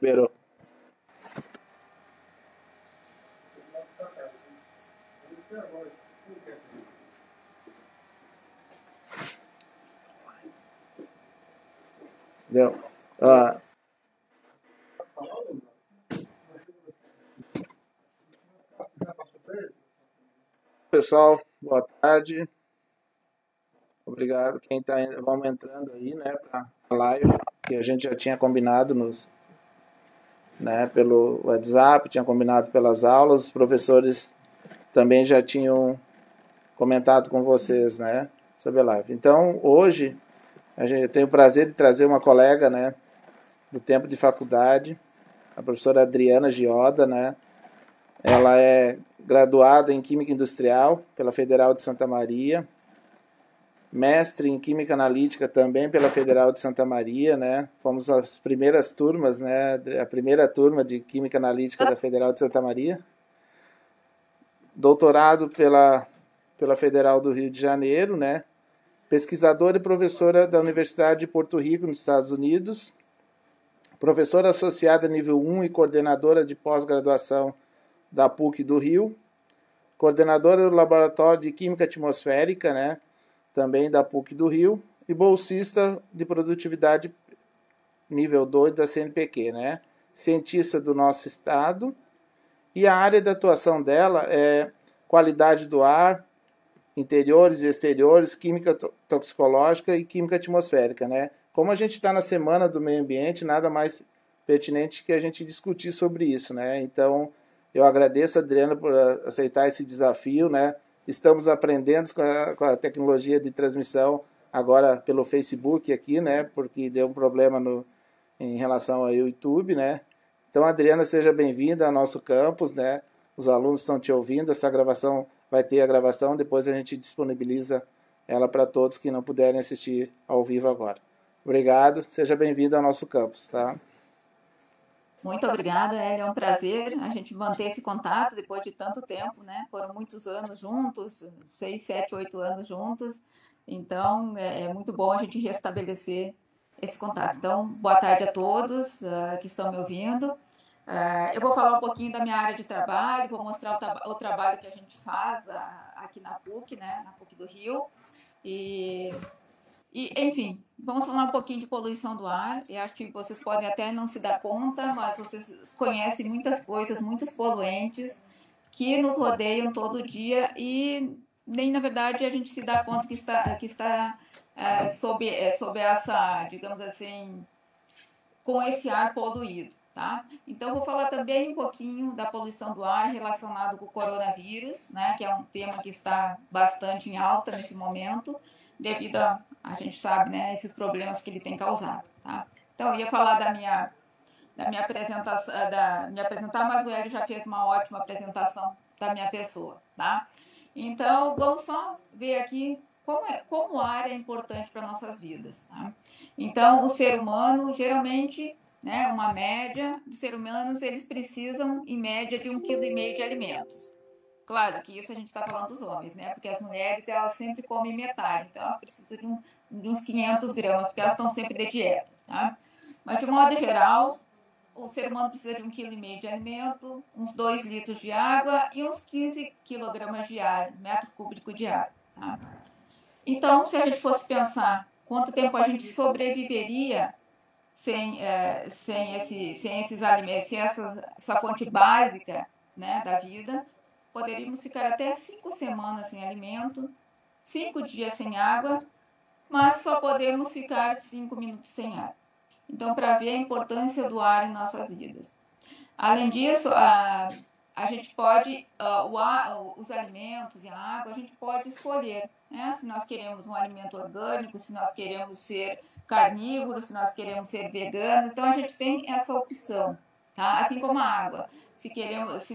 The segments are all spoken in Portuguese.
Liberou. Deu. Ah, pessoal, boa tarde. Obrigado. Quem está vamos entrando aí, né, para a live que a gente já tinha combinado pelo WhatsApp, tinha combinado pelas aulas, os professores também já tinham comentado com vocês, né, sobre a live. Então, hoje a gente tem o prazer de trazer uma colega, né, do tempo de faculdade, a professora Adriana Gioda, né? Ela é graduada em Química Industrial pela Federal de Santa Maria, mestre em Química Analítica também pela Federal de Santa Maria, né? Fomos as primeiras turmas, né? A primeira turma de Química Analítica da Federal de Santa Maria. Doutorado pela Federal do Rio de Janeiro, né? Pesquisadora e professora da Universidade de Porto Rico, nos Estados Unidos. Professora associada nível 1 e coordenadora de pós-graduação da PUC do Rio. Coordenadora do Laboratório de Química Atmosférica, né? Também da PUC do Rio, e bolsista de produtividade nível 2 da CNPq, né? Cientista do nosso estado, e a área de atuação dela é qualidade do ar, interiores e exteriores, química toxicológica e química atmosférica, né? Como a gente está na semana do meio ambiente, nada mais pertinente que a gente discutir sobre isso, né? Então, eu agradeço a Adriana por aceitar esse desafio, né? Estamos aprendendo com a tecnologia de transmissão agora pelo Facebook aqui, né? Porque deu um problema em relação ao YouTube, né? Então, Adriana, seja bem-vinda ao nosso campus, né? Os alunos estão te ouvindo, essa gravação vai ter a gravação, depois a gente disponibiliza ela para todos que não puderem assistir ao vivo agora. Obrigado, seja bem-vindo ao nosso campus, tá? Muito obrigada, Hélio. É um prazer a gente manter esse contato depois de tanto tempo, né? Foram muitos anos juntos, 6, 7, 8 anos juntos. Então, é muito bom a gente restabelecer esse contato. Então, boa tarde a todos que estão me ouvindo. Eu vou falar um pouquinho da minha área de trabalho, vou mostrar o trabalho que a gente faz aqui na PUC, né? Na PUC do Rio. Enfim, vamos falar um pouquinho de poluição do ar. Eu acho que vocês podem até não se dar conta, mas vocês conhecem muitas coisas, muitos poluentes que nos rodeiam todo dia e nem, na verdade, a gente se dá conta que está sob essa, digamos assim, com esse ar poluído. Tá? Então, vou falar também um pouquinho da poluição do ar relacionado com o coronavírus, né, que é um tema que está bastante em alta nesse momento, devido a gente sabe, né, esses problemas que ele tem causado. Tá? Então, eu ia falar da minha apresentação, me apresentar, mas o Hélio já fez uma ótima apresentação da minha pessoa. Tá? Então, vamos só ver aqui como o ar é importante para nossas vidas. Tá? Então, o ser humano, geralmente, né, uma média dos seres humanos, eles precisam, em média, de 1,5 kg de alimentos. Claro que isso a gente está falando dos homens, né? Porque as mulheres, elas sempre comem metade. Então, elas precisam de uns 500 gramas, porque elas estão sempre de dieta, tá? Mas, de modo geral, o ser humano precisa de 1,5 kg de alimento, uns 2 litros de água e uns 15 quilogramas de ar, metro cúbico de ar. Tá? Então, se a gente fosse pensar quanto tempo a gente sobreviveria sem esses alimentos, sem essa fonte básica, né, da vida, poderíamos ficar até 5 semanas sem alimento, 5 dias sem água, mas só podemos ficar 5 minutos sem ar. Então, para ver a importância do ar em nossas vidas. Além disso, a gente pode, os alimentos e a água, a gente pode escolher, né? Se nós queremos um alimento orgânico, se nós queremos ser carnívoros, se nós queremos ser veganos, então a gente tem essa opção, tá? Assim como a água. Se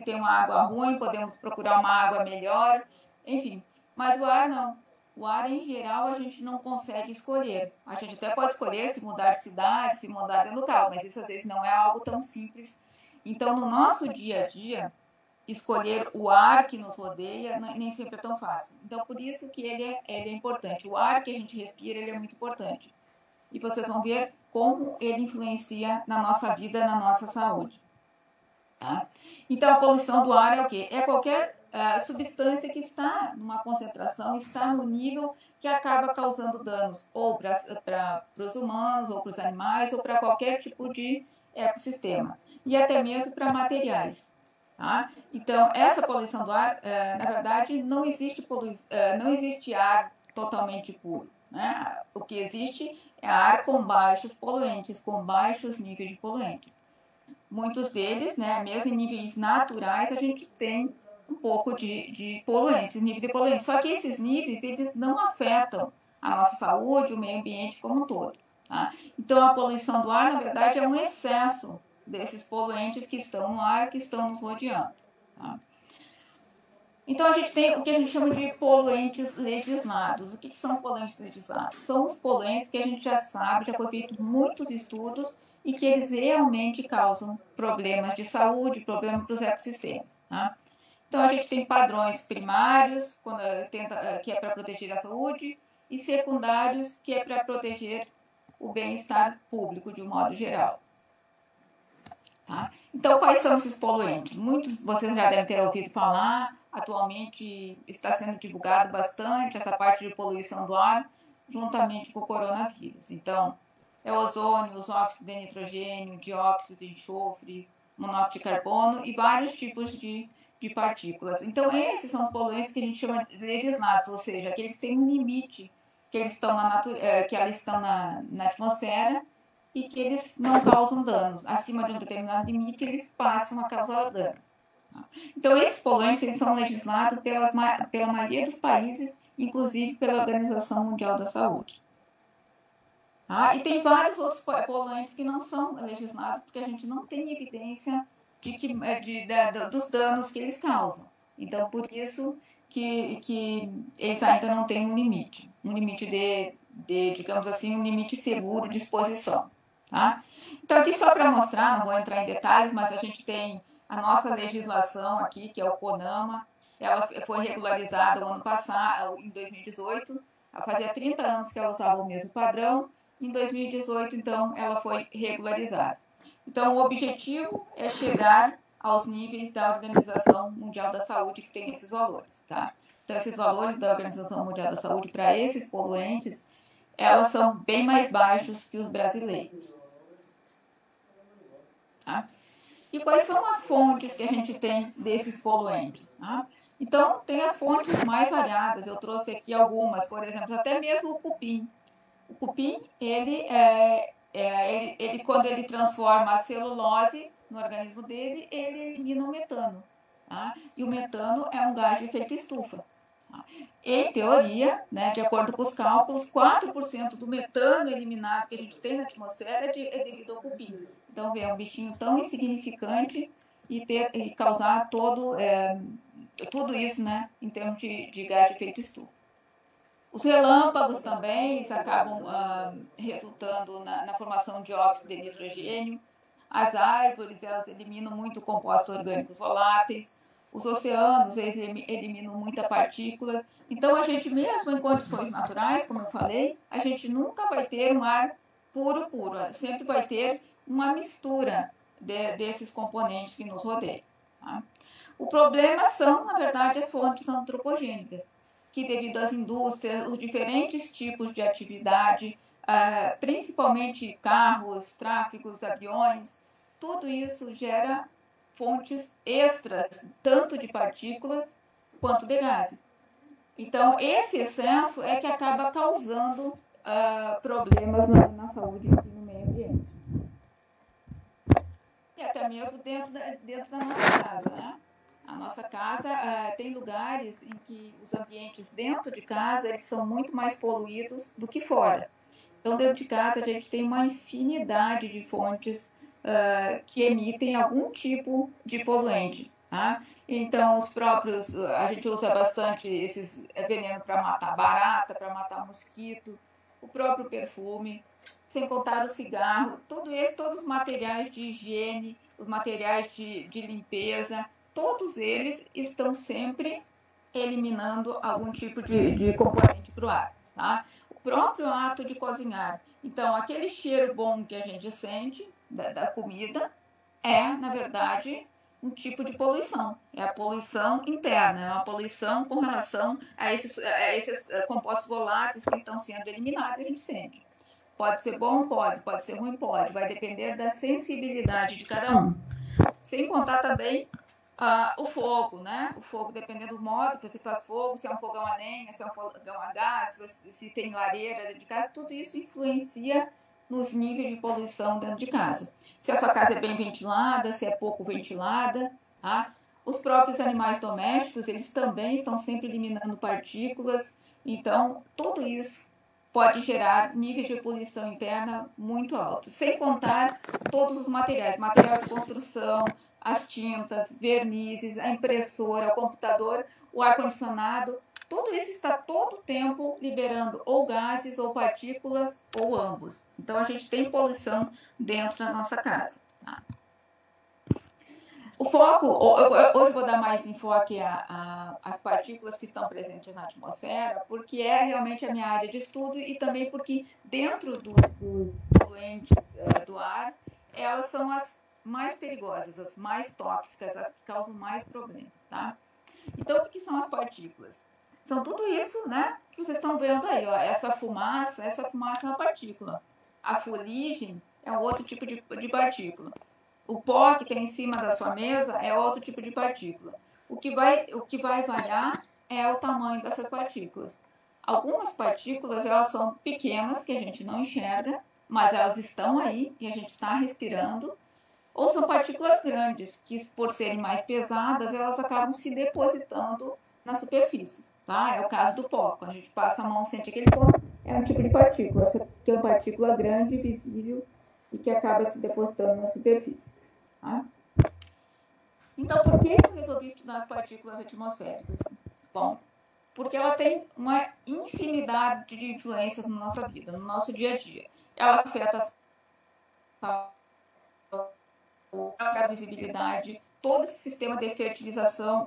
tem uma água ruim, podemos procurar uma água melhor, enfim. Mas o ar não. O ar, em geral, a gente não consegue escolher. A gente até pode escolher se mudar de cidade, se mudar de local, mas isso às vezes não é algo tão simples. Então, no nosso dia a dia, escolher o ar que nos rodeia nem sempre é tão fácil. Então, por isso que ele é importante. O ar que a gente respira, ele é muito importante. e vocês vão ver como ele influencia na nossa vida, na nossa saúde. Tá? Então, a poluição do ar é o quê? É qualquer substância que está numa concentração, está no nível que acaba causando danos ou para os humanos, ou para os animais, ou para qualquer tipo de ecossistema, e até mesmo para materiais. Tá? Então, essa poluição do ar, na verdade, não existe ar totalmente puro. Né? O que existe é ar com baixos poluentes, com baixos níveis de poluentes. Muitos deles, né, mesmo em níveis naturais, a gente tem um pouco de poluentes, nível de poluentes. Só que esses níveis, eles não afetam a nossa saúde, o meio ambiente como um todo. Tá? Então, a poluição do ar, na verdade, é um excesso desses poluentes que estão no ar, que estão nos rodeando. Tá? Então, a gente tem o que a gente chama de poluentes legislados. O que são poluentes legislados? São os poluentes que a gente já sabe, já foi feito muitos estudos, e que eles realmente causam problemas de saúde, problemas para os ecossistemas. Tá? Então, a gente tem padrões primários, que é para proteger a saúde, e secundários, que é para proteger o bem-estar público de um modo geral. Tá? Então, quais são esses poluentes? Muitos vocês já devem ter ouvido falar, atualmente está sendo divulgado bastante essa parte de poluição do ar, juntamente com o coronavírus. Então, é o ozônio, os óxidos de nitrogênio, dióxido de enxofre, monóxido de carbono e vários tipos de partículas. Então, esses são os poluentes que a gente chama de legislados, ou seja, que eles têm um limite, que eles estão na atmosfera e que eles não causam danos. Acima de um determinado limite, eles passam a causar danos. Então, esses poluentes eles são legislados pela maioria dos países, inclusive pela Organização Mundial da Saúde. E tem vários outros poluentes que não são legislados, porque a gente não tem evidência dos danos que eles causam. Então, por isso que eles ainda não têm um limite digamos assim, um limite seguro de exposição. Tá? Então, aqui só para mostrar, não vou entrar em detalhes, mas a gente tem a nossa legislação aqui, que é o CONAMA. Ela foi regularizada no ano passado, em 2018, fazia 30 anos que ela usava o mesmo padrão. Em 2018, então, ela foi regularizada. Então, o objetivo é chegar aos níveis da Organização Mundial da Saúde, que tem esses valores. Tá? Então, esses valores da Organização Mundial da Saúde para esses poluentes, elas são bem mais baixos que os brasileiros. Tá? E quais são as fontes que a gente tem desses poluentes? Tá? Então, tem as fontes mais variadas. Eu trouxe aqui algumas, por exemplo, até mesmo o cupim. O cupim, ele quando ele transforma a celulose no organismo dele, ele elimina o metano. Tá? E o metano é um gás de efeito estufa. Tá? Em teoria, né, de acordo com os cálculos, 4% do metano eliminado que a gente tem na atmosfera é devido ao cupim. Então, é um bichinho tão insignificante e causar tudo isso, né, em termos de gás de efeito estufa. Os relâmpagos também eles acabam resultando na formação de óxido de nitrogênio. As árvores elas eliminam muito compostos orgânicos voláteis. Os oceanos eles eliminam muita partícula. Então, a gente mesmo em condições naturais, como eu falei, a gente nunca vai ter um ar puro. Sempre vai ter uma mistura desses componentes que nos rodeiam. Tá? O problema são, na verdade, as fontes antropogênicas, que devido às indústrias, os diferentes tipos de atividade, principalmente carros, tráfegos, aviões, tudo isso gera fontes extras, tanto de partículas quanto de gases. Então, esse excesso é que acaba causando problemas na saúde e no meio ambiente. E até mesmo dentro da nossa casa, né? A nossa casa tem lugares em que os ambientes dentro de casa eles são muito mais poluídos do que fora. Então, dentro de casa, a gente tem uma infinidade de fontes que emitem algum tipo de poluente. Tá? Então, a gente usa bastante esses venenos para matar barata, para matar mosquito, o próprio perfume, sem contar o cigarro, todos os materiais de higiene, os materiais de limpeza, todos eles estão sempre eliminando algum tipo de componente para o ar. Tá? próprio ato de cozinhar. Então, aquele cheiro bom que a gente sente da comida é, na verdade, um tipo de poluição. É a poluição interna, é uma poluição com relação a esses compostos voláteis que estão sendo eliminados, a gente sente. Pode ser bom? Pode ser ruim? Pode. Vai depender da sensibilidade de cada um. Sem contar também o fogo, né? O fogo, dependendo do modo que você faz fogo, se é um fogão a lenha, se é um fogão a gás, se tem lareira dentro de casa, tudo isso influencia nos níveis de poluição dentro de casa. Se a sua casa é bem ventilada, se é pouco ventilada, tá? Os próprios animais domésticos, eles também estão sempre eliminando partículas, então tudo isso pode gerar níveis de poluição interna muito altos, sem contar todos os materiais, material de construção, as tintas, vernizes, a impressora, o computador, o ar-condicionado, tudo isso está todo o tempo liberando ou gases ou partículas ou ambos. Então a gente tem poluição dentro da nossa casa. Tá? O foco, hoje vou dar mais enfoque às partículas que estão presentes na atmosfera, porque é realmente a minha área de estudo e também porque dentro dos poluentes do ar, elas são as mais perigosas, as mais tóxicas, as que causam mais problemas, tá? Então, o que são as partículas? São tudo isso, né, que vocês estão vendo aí, ó, essa fumaça é uma partícula. A fuligem é um outro tipo de partícula. O pó que tem em cima da sua mesa é outro tipo de partícula. O que vai variar é o tamanho dessas partículas. Algumas partículas, elas são pequenas, que a gente não enxerga, mas elas estão aí e a gente está respirando. Ou são partículas grandes, que por serem mais pesadas, elas acabam se depositando na superfície. Tá? É o caso do pó. Quando a gente passa a mão, sente aquele pó, é um tipo de partícula, que é uma partícula grande, visível, e que acaba se depositando na superfície. Tá? Então, por que eu resolvi estudar as partículas atmosféricas? Bom, porque ela tem uma infinidade de influências na nossa vida, no nosso dia a dia. Ela afeta a visibilidade, todo esse sistema de fertilização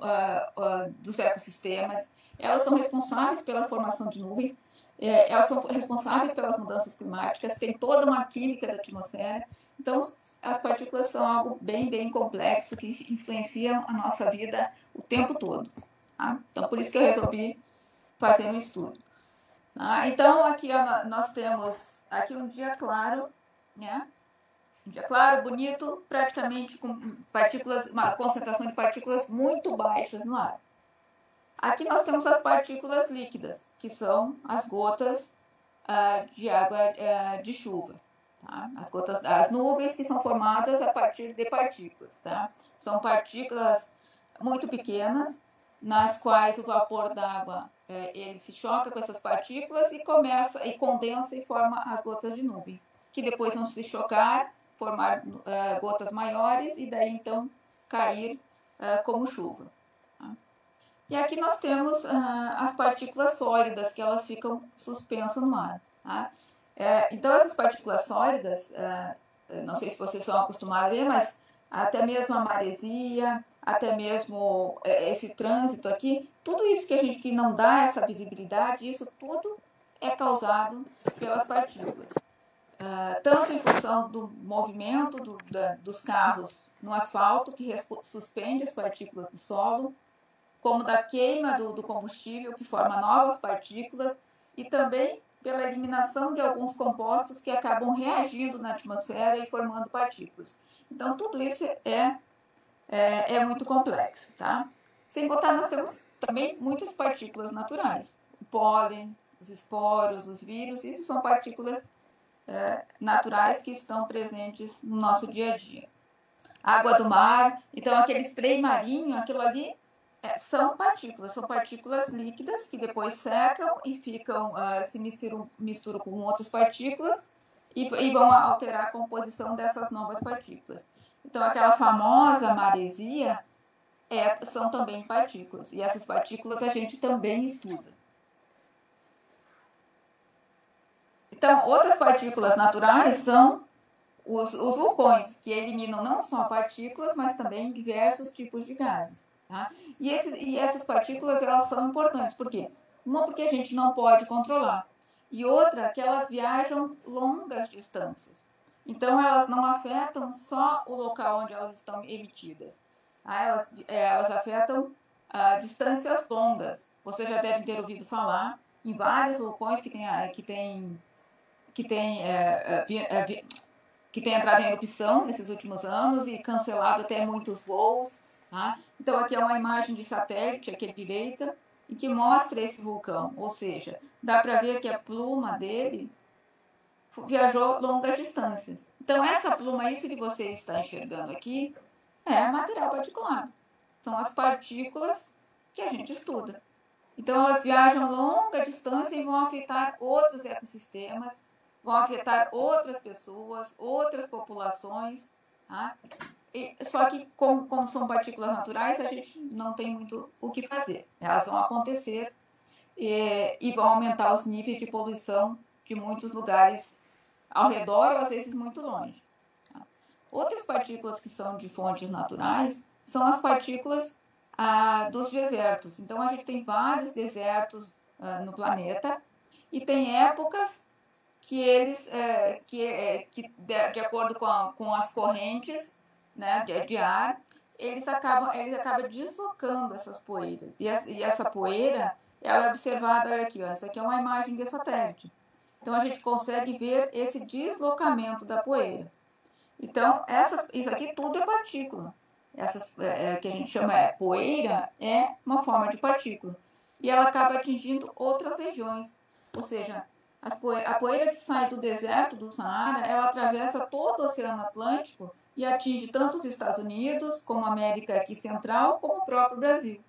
dos ecossistemas. Elas são responsáveis pela formação de nuvens, elas são responsáveis pelas mudanças climáticas, tem toda uma química da atmosfera. Então, as partículas são algo bem, bem complexo que influenciam a nossa vida o tempo todo. Tá? Então, por isso que eu resolvi fazer um estudo. Tá? Então, aqui ó, nós temos aqui um dia claro, né? Um dia claro, bonito, praticamente com partículas, uma concentração de partículas muito baixas no ar. Aqui nós temos as partículas líquidas, que são as gotas de água de chuva. Tá? As nuvens que são formadas a partir de partículas. Tá? São partículas muito pequenas, nas quais o vapor d'água ele se choca com essas partículas e condensa e forma as gotas de nuvens, que depois vão se chocar, formar gotas maiores e daí então cair como chuva. Tá? E aqui nós temos as partículas sólidas, que elas ficam suspensas no ar. Tá? Então essas partículas sólidas, não sei se vocês são acostumados a ver, mas até mesmo a maresia, até mesmo esse trânsito aqui, tudo isso que não dá essa visibilidade, isso tudo é causado pelas partículas. Tanto em função do movimento dos carros no asfalto, que suspende as partículas do solo, como da queima do combustível, que forma novas partículas, e também pela eliminação de alguns compostos que acabam reagindo na atmosfera e formando partículas. Então, tudo isso é muito complexo, tá? Sem contar, nós temos também muitas partículas naturais. O pólen, os esporos, os vírus, isso são partículas naturais que estão presentes no nosso dia a dia. Água do mar, então aquele spray marinho, aquilo ali são partículas líquidas que depois secam e ficam, se misturam com outras partículas e vão alterar a composição dessas novas partículas. Então aquela famosa maresia são também partículas, e essas partículas a gente também estuda. Então, outras partículas naturais são os vulcões, que eliminam não só partículas, mas também diversos tipos de gases. Tá? E essas partículas, elas são importantes. Por quê? Uma, porque a gente não pode controlar. e outra que elas viajam longas distâncias. Então, elas não afetam só o local onde elas estão emitidas. Elas afetam distâncias longas. Você já deve ter ouvido falar em vários vulcões que tem entrado em erupção nesses últimos anos e cancelado até muitos voos. Tá? Então, aqui é uma imagem de satélite, aqui à direita, e que mostra esse vulcão. Ou seja, dá para ver que a pluma dele viajou longas distâncias. Então, essa pluma, isso que você está enxergando aqui, é material particulado. São as partículas que a gente estuda. Então, elas viajam longa distância e vão afetar outros ecossistemas, vão afetar outras pessoas, outras populações. Tá? Só que, como são partículas naturais, a gente não tem muito o que fazer. Elas vão acontecer e vão aumentar os níveis de poluição de muitos lugares ao redor ou às vezes muito longe. Tá? Outras partículas que são de fontes naturais são as partículas dos desertos. Então, a gente tem vários desertos no planeta e tem épocas que eles, de acordo com as correntes, né, de ar, eles acabam deslocando essas poeiras. E essa poeira, ela é observada, olha aqui, ó, essa aqui é uma imagem de satélite. Então, a gente consegue ver esse deslocamento da poeira. Então, isso aqui tudo é partícula. Que a gente chama poeira, é uma forma de partícula. E ela acaba atingindo outras regiões. Ou seja, a poeira que sai do deserto do Saara, ela atravessa todo o Oceano Atlântico e atinge tanto os Estados Unidos, como a América aqui Central, como o próprio Brasil.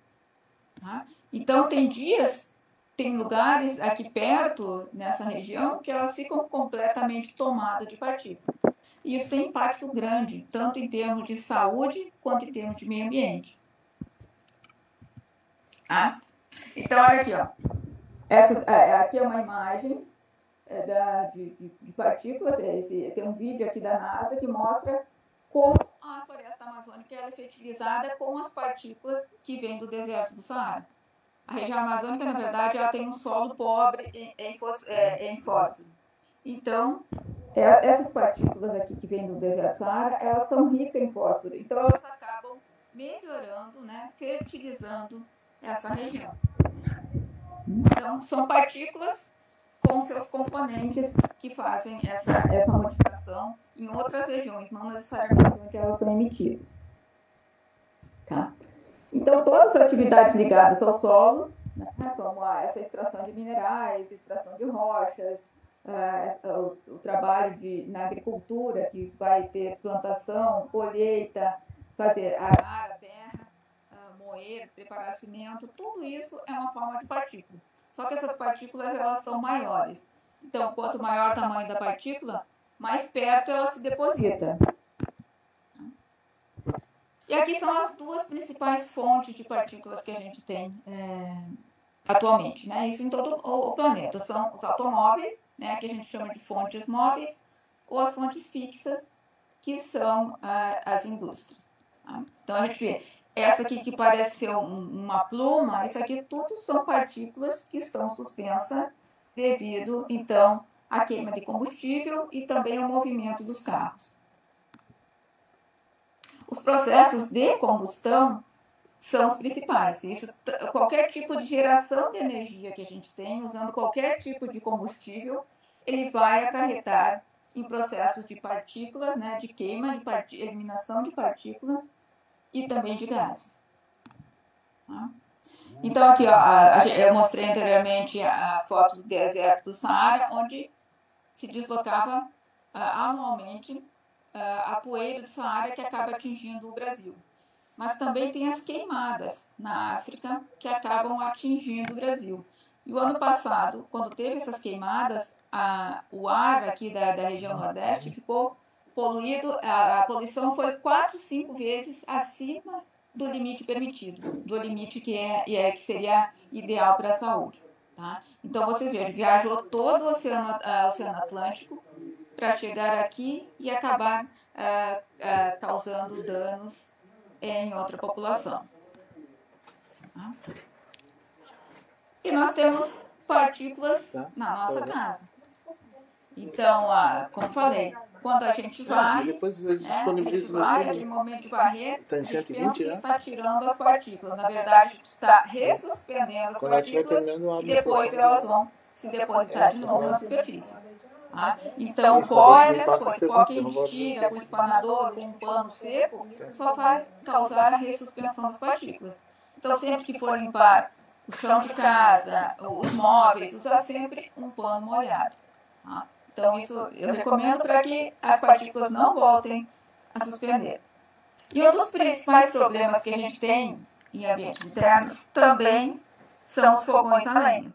Tá? Então, tem lugares aqui perto, nessa região, que elas ficam completamente tomadas de partículas. E isso tem impacto grande, tanto em termos de saúde, quanto em termos de meio ambiente. Ah? Então, olha aqui, ó. Aqui é uma imagem de partículas. Tem um vídeo aqui da NASA que mostra como a floresta amazônica é fertilizada com as partículas que vêm do deserto do Saara. A região amazônica, na verdade, ela tem um solo pobre em fósforo. Então, essas partículas aqui que vêm do deserto do Saara, elas são ricas em fósforo. Então, elas acabam melhorando, né, fertilizando essa região. Então, são partículas com seus componentes que fazem essa modificação em outras regiões, não necessariamente onde elas são emitidas. Tá? Então, todas as atividades ligadas ao solo, né, como essa extração de minerais, extração de rochas, o trabalho na agricultura, que vai ter plantação, colheita, fazer arar a terra, moer, preparar cimento, tudo isso é uma forma de partícula. Só que essas partículas, elas são maiores. Então, quanto maior o tamanho da partícula, mais perto ela se deposita. E aqui são as duas principais fontes de partículas que a gente tem atualmente, né? Isso em todo o planeta. São os automóveis, né, que a gente chama de fontes móveis, ou as fontes fixas, que são as indústrias. Tá? Então, a gente vê essa aqui que parece ser uma pluma, isso aqui tudo são partículas que estão suspensas devido, então, à queima de combustível e também ao movimento dos carros. Os processos de combustão são os principais. Qualquer tipo de geração de energia que a gente tem, usando qualquer tipo de combustível, ele vai acarretar em processos de partículas, né, de queima, de eliminação de partículas e também de gases. Tá? Então, aqui, ó, eu mostrei anteriormente a foto do deserto do Saara, onde se deslocava anualmente a poeira do Saara que acaba atingindo o Brasil. Mas também tem as queimadas na África que acabam atingindo o Brasil. E o ano passado, quando teve essas queimadas, o ar aqui da região Nordeste ficou poluído, a poluição foi 4, 5 vezes acima do limite permitido, do limite que seria ideal para a saúde. Tá? Então, você veja, viajou todo o Oceano Atlântico para chegar aqui e acabar causando danos em outra população. Tá? E nós temos partículas na nossa casa. Então, como falei, quando a gente vai, depois disponibiliza no YouTube, aquele momento de varrer, a gente pensa que está tirando as partículas. Na verdade, a gente está ressuspendendo as partículas e depois elas vão se depositar de novo na superfície. Então, pó é essa coisa, pó que a gente tira com o espanador, com um pano seco, só vai causar a ressuspensão das partículas. Então, sempre que for limpar o chão de casa, os móveis, usar sempre um pano molhado. Então, isso eu recomendo para que as partículas não voltem a suspender. E um dos principais problemas que a gente tem em ambientes internos também são os fogões a lenha.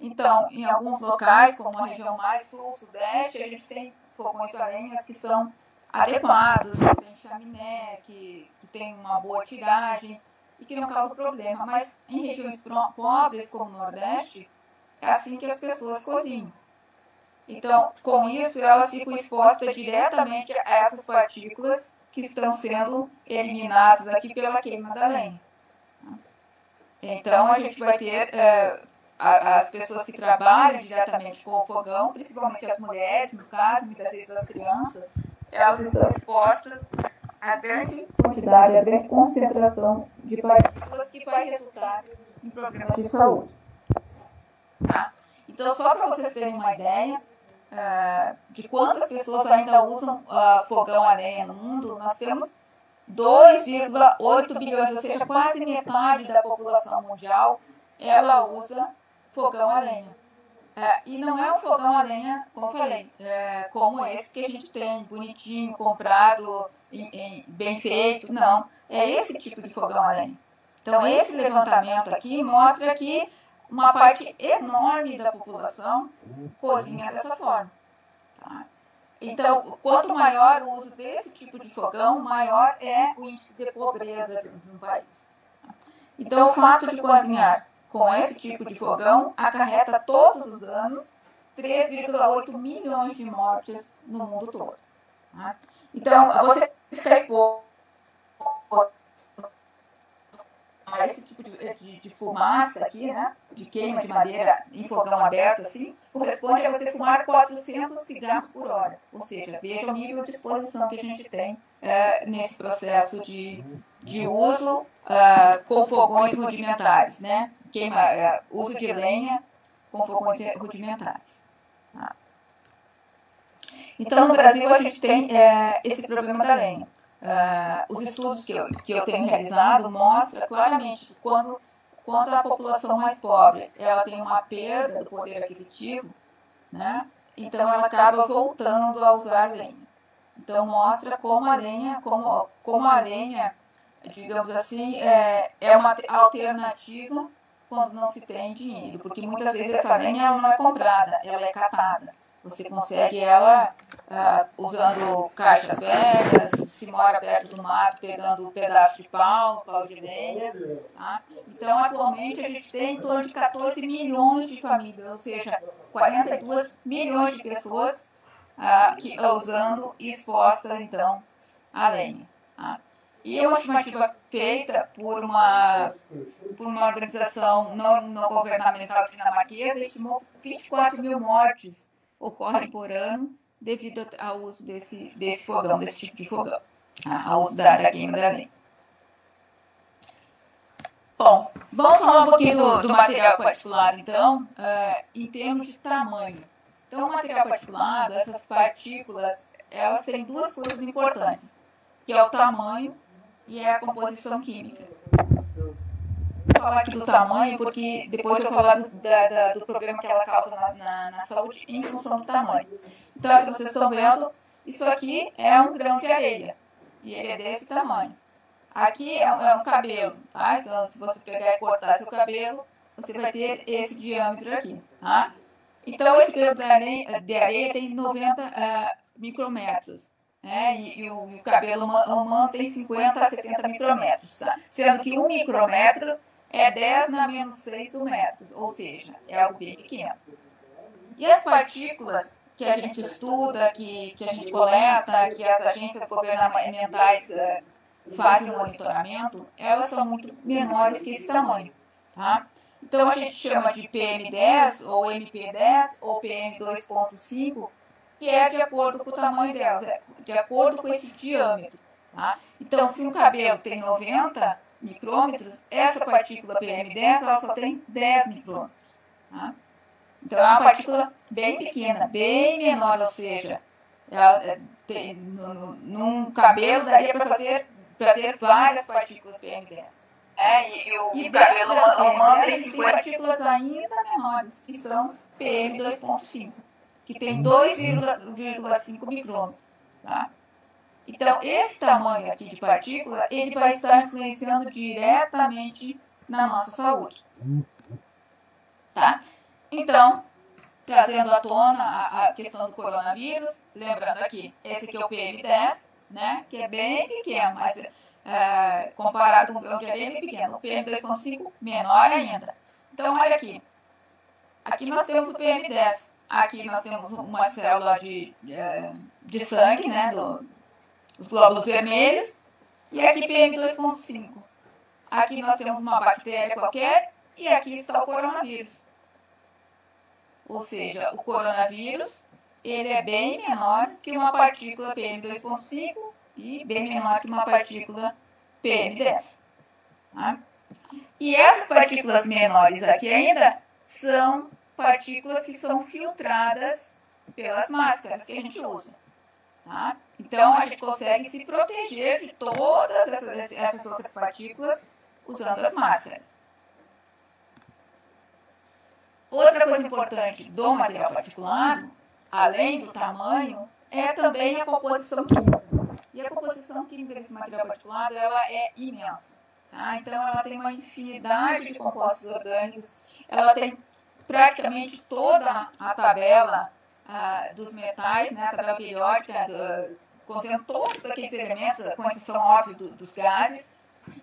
Então, em alguns locais, como a região mais sul, sudeste, a gente tem fogões a lenha que são adequados, que tem chaminé, que tem uma boa tiragem e que não causam problema. Mas em regiões pobres, como o Nordeste, é assim que as pessoas cozinham. Então, com isso, elas ficam expostas diretamente a essas partículas que estão sendo eliminadas aqui pela queima da lenha. Então, a gente vai ter as pessoas que trabalham diretamente com o fogão, principalmente as mulheres, no caso, muitas vezes as crianças, elas estão expostas a grande quantidade, a grande concentração de partículas que vai resultar em problemas de saúde. Então, só para vocês terem uma ideia de quantas pessoas ainda usam fogão a lenha no mundo, nós temos 2,8 bilhões, ou seja, quase metade da população mundial, ela usa fogão a lenha. E não é um fogão a lenha, como eu falei, como esse que a gente tem, bonitinho, comprado, bem feito, não. É esse tipo de fogão a lenha. Então, esse levantamento aqui mostra que uma parte enorme da população cozinha dessa forma. Então, quanto maior o uso desse tipo de fogão, maior é o índice de pobreza de um país. Então, o fato de cozinhar com esse tipo de fogão acarreta todos os anos 3,8 milhões de mortes no mundo todo. Então, você fica exposto a esse tipo de fumaça aqui, né, de queima de madeira em fogão aberto, assim, corresponde a você fumar 400 cigarros por hora. Ou seja, veja o nível de exposição que a gente tem nesse processo de uso com fogões rudimentares, né? Uso de lenha com fogões rudimentares. Então, no Brasil, a gente tem esse problema da lenha. Os estudos que eu tenho realizado mostram claramente que quando a população mais pobre ela tem uma perda do poder aquisitivo, né, então ela acaba voltando a usar lenha. Então mostra como a lenha, digamos assim, é uma alternativa quando não se tem dinheiro, porque muitas vezes essa lenha não é comprada, ela é catada. Você consegue ela usando caixas velhas, se mora perto do mato, pegando um pedaço de pau de lenha. Então, atualmente, a gente tem em torno de 14 milhões de famílias, ou seja, 42 milhões de pessoas usando e expostas, então, à lenha. E uma estimativa feita por uma organização não governamental dinamarquesa estimou que 24 mil mortes ocorrem por ano devido ao uso desse fogão, desse tipo de fogão, ao uso da queima da lenha. Bom, vamos falar um pouquinho do material particulado, então, em termos de tamanho. Então, o material particulado, essas partículas, elas têm duas coisas importantes, que é o tamanho e a composição química. Vou falar aqui do tamanho, porque depois eu vou falar do problema que ela causa na saúde em função do tamanho. Então, aqui vocês estão vendo, isso aqui é um grão de areia, e ele é desse tamanho. Aqui é um cabelo, tá? Então, se você pegar e cortar seu cabelo, você vai ter esse diâmetro aqui, tá? Então, esse grão de areia tem 90 micrômetros. E o cabelo humano tem 50 a 70 micrômetros, tá? Sendo que 1 micrômetro é 10 na menos 6 do metro, ou seja, é algo bem pequeno. E as partículas que a gente estuda, que a gente coleta, que as agências governamentais fazem o monitoramento, elas são muito menores que esse tamanho, tá? Então, a gente chama de PM10, ou MP10, ou PM2.5, que é de acordo com o tamanho delas, de acordo com esse diâmetro. Tá? Então, se um cabelo tem 90 micrômetros, essa partícula PM10 ela só tem 10 micrômetros. Tá? Então, é uma partícula bem pequena, bem menor, ou seja, ela num cabelo daria para ter várias partículas PM10. E o cabelo humano tem 50 partículas ainda menores, que são PM2.5, que tem 2,5 micrômetros. Tá? Então, esse tamanho aqui de partícula, ele vai estar influenciando diretamente na nossa saúde. Tá? Então, trazendo à tona a questão do coronavírus, lembrando aqui, esse aqui é o PM10, né, que é bem pequeno, mas comparado com o grão de areia, é bem pequeno. O PM2.5, menor ainda. Então, olha aqui. Aqui nós temos o PM10. Aqui nós temos uma célula de sangue, né, dos glóbulos vermelhos. E aqui PM2.5. Aqui nós temos uma bactéria qualquer e aqui está o coronavírus. Ou seja, o coronavírus ele é bem menor que uma partícula PM2.5 e bem menor que uma partícula PM10. Tá? E essas partículas menores aqui ainda são partículas que são filtradas pelas máscaras que a gente usa. Tá? Então, a gente consegue se proteger de todas essas outras partículas usando as máscaras. Outra coisa importante do material particulado, além do tamanho, é também a composição química. E a composição química desse material particulado ela é imensa. Tá? Então, ela tem uma infinidade de compostos orgânicos, ela tem praticamente toda a tabela dos metais, né, a tabela periódica, contendo todos aqueles elementos, com exceção, óbvio, dos gases.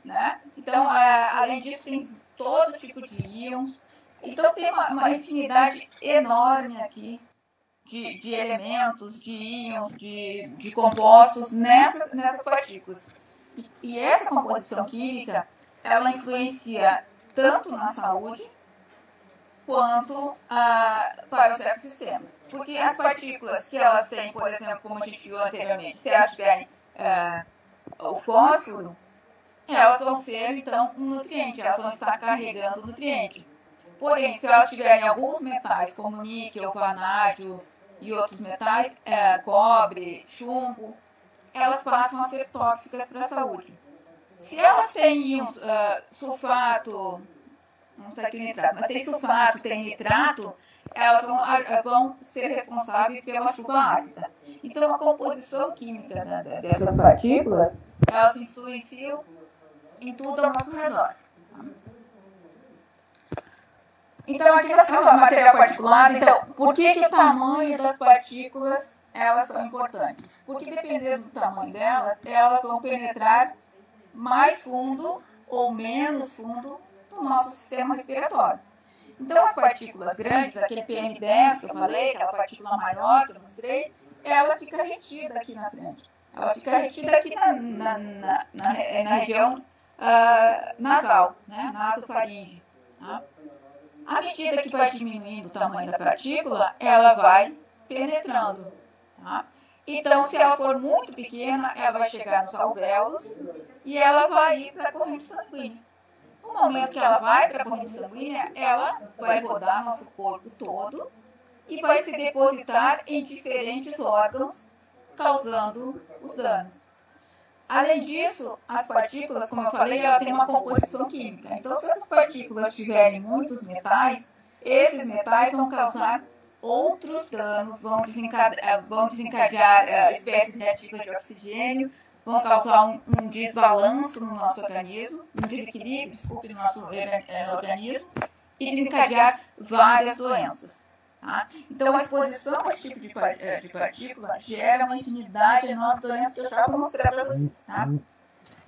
Né? Então, além disso, tem todo tipo de íons. Então, tem uma infinidade enorme aqui de elementos, de íons, de compostos nessas partículas. E essa composição química, ela influencia tanto na saúde, quanto para os ecossistemas. Porque as partículas que elas têm, por exemplo, como a gente viu anteriormente, se elas tiverem o fósforo, elas vão ser, então, um nutriente, elas vão estar carregando o nutriente. Porém, se elas tiverem alguns metais, como níquel, vanádio e outros metais, cobre, chumbo, elas passam a ser tóxicas para a saúde. Se elas têm íons, sulfato, não está aqui nitrato, mas tem sulfato, tem nitrato, elas vão ser responsáveis pela chuva ácida. Então, a composição química dessas partículas, elas influenciam em tudo ao nosso redor. Então, aqui nós temos o material particulado. Então, por que o tamanho das partículas elas são importantes? Porque, dependendo do tamanho delas, elas vão penetrar mais fundo ou menos fundo no nosso sistema respiratório. Então, as partículas grandes, aquele PM10 que eu falei, aquela partícula maior que eu mostrei, ela fica retida aqui na frente. Ela fica retida aqui na região nasal, né, nasofaringe. Tá? À medida que vai diminuindo o tamanho da partícula, ela vai penetrando. Tá? Então, se ela for muito pequena, ela vai chegar nos alvéolos e ela vai ir para a corrente sanguínea. No momento que ela vai para a corrente sanguínea, ela vai rodar nosso corpo todo e vai se depositar em diferentes órgãos, causando os danos. Além disso, as partículas, como eu falei, ela tem uma composição química. Então, se essas partículas tiverem muitos metais, esses metais vão causar outros danos, vão desencadear espécies reativas de oxigênio, vão causar um desbalanço no nosso organismo, um desequilíbrio, desculpe, no nosso organismo, e desencadear várias doenças. Tá? Então, a exposição a esse tipo de partícula gera uma infinidade enorme de doenças que eu já vou mostrar para vocês. Tá?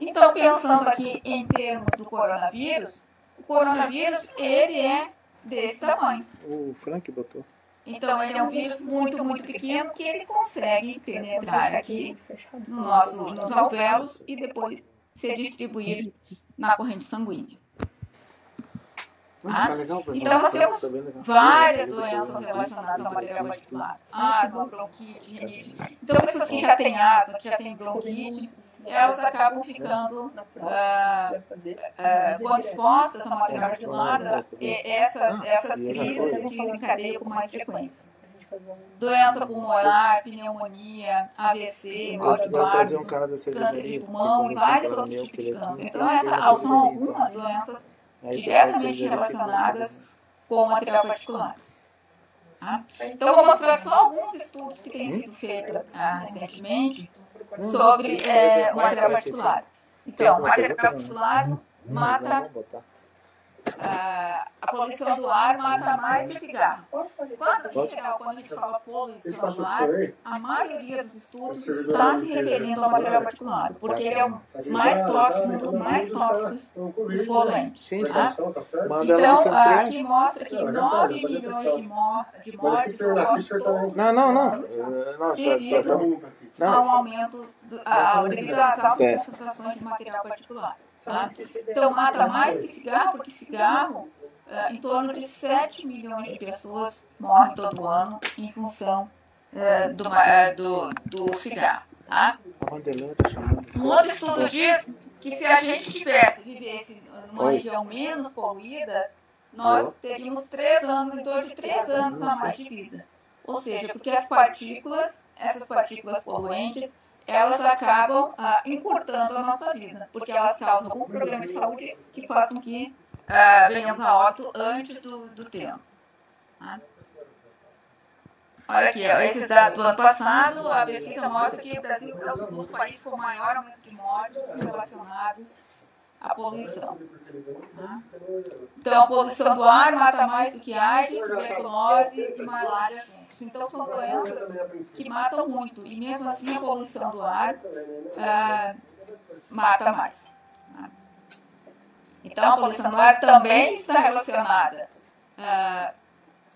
Então, pensando aqui em termos do coronavírus, o coronavírus, ele é desse tamanho. O Frank botou. Então, ele é um vírus muito, muito pequeno que ele consegue penetrar aqui nos alvéolos e depois ser distribuído na corrente sanguínea. Tá? Então, nós temos várias doenças relacionadas ao material particulado. Asma, bronquite, rinite. Então, pessoas que já têm asma, que já têm bronquite, elas acabam ficando quando expostas ao material particulado, essas crises se desencadeiam com mais frequência. Doença pulmonar, pneumonia, AVC, morte do hábito, câncer de pulmão e vários outros tipos de câncer. Então, essas são algumas doenças diretamente relacionadas com o material particular. Tá? Então, vou mostrar só alguns estudos que têm sido feitos recentemente sobre o material particular. Então, o material particular mata... a poluição do ar mata mais que cigarro. Quando a gente fala poluição do ar, a maioria dos estudos está se referindo ao material particulado, porque ele é o mais tóxico, um dos mais tóxicos dos poluentes. Tá? Então, aqui mostra que 9 milhões de mortes devido ao aumento devido às altas concentrações de material particulado. Tá? Então, mata mais que cigarro, porque cigarro, em torno de 7 milhões de pessoas morrem todo ano em função do cigarro. Tá? Um outro estudo diz que se a gente vivesse numa região menos poluída, nós teríamos 3 anos, em torno de 3 anos a mais de vida. Ou seja, porque essas partículas poluentes, elas acabam encurtando a nossa vida, porque elas causam algum problema de saúde que faz com que venhamos a óbito antes do tempo. Tá? Olha aqui, esses dados do ano passado, a pesquisa mostra que o Brasil é o segundo país com maior aumento de mortes relacionados à poluição. Tá? Então, a poluição do ar mata mais do que AIDS, tuberculose e malária juntos. Então, são doenças que matam muito. E, mesmo assim, a poluição do ar mata mais. Então, a poluição do ar também está relacionada